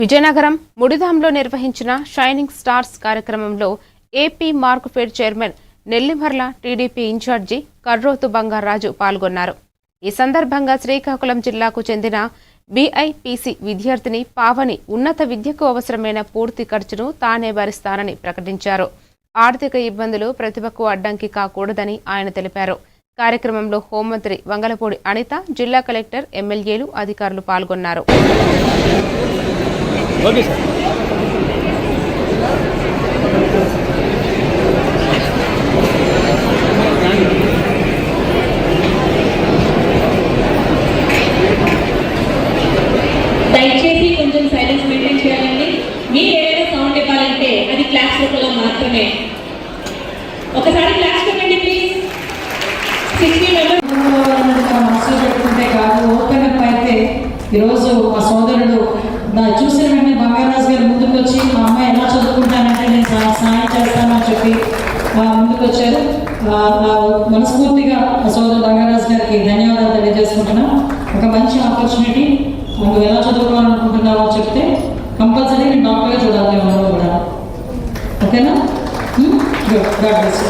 విజయనగరం ముడిదాంలో నిర్వహించిన shining stars కార్యక్రమంలో AP Markfed chairman Nellimarla TDP ఇన్ఛార్జి కర్రోతు బంగారాజు పాల్గొన్నారు. ఈ సందర్భంగా శ్రీకాకుళం జిల్లాకు చెందిన బీఐపీసీ విద్యార్థిని పావని ఉన్నత విద్యకు అవసరమైన పూర్తి ఖర్చును తానే భరిస్తానని ప్రకటించారు. ఆర్థిక ఇబ్బందులు ప్రతిభకు అడ్డంకి కాకూడదని ఆయన తెలిపారు. కార్యక్రమంలో హోంమంత్రి వంగలపూడి అనిత, జిల్లా కలెక్టర్, ఎమ్మెల్యేలు, అధికారులు పాల్గొన్నారు. దయచేసి కొంచెం సైలెన్స్ మెయింటైన్ చేయాలండి. మీరు ఏదైనా సౌండ్ ఇవ్వాలంటే అది క్లాస్ రూపంలో మాత్రమే. ఒకసారి క్లాస్ పెట్టండి ప్లీజ్. 60 మెంబర్స్ మనసులో పెట్టుకుంటే కాదు, ఓపెన్ అప్ అయితే ఈరోజు మా సోదరుడు చూసిన వెంటనే బంగారాజు గారు ముందుకు వచ్చి మా అమ్మాయి ఎలా చదువుకుంటానంటే నేను సహాయం చేస్తానని చెప్పి ముందుకు వచ్చారు. మనస్ఫూర్తిగా మా సోదరు బంగారాజు గారికి ధన్యవాదాలు తెలియజేసుకుంటున్నాం. ఒక మంచి ఆపర్చునిటీ. నువ్వు ఎలా చదువుకోవాలనుకుంటున్నావో చెప్తే కంపల్సరీ నేను డాక్టర్గా చూడాలి అందరూ కూడా. ఓకేనా? గుడ్. God bless you.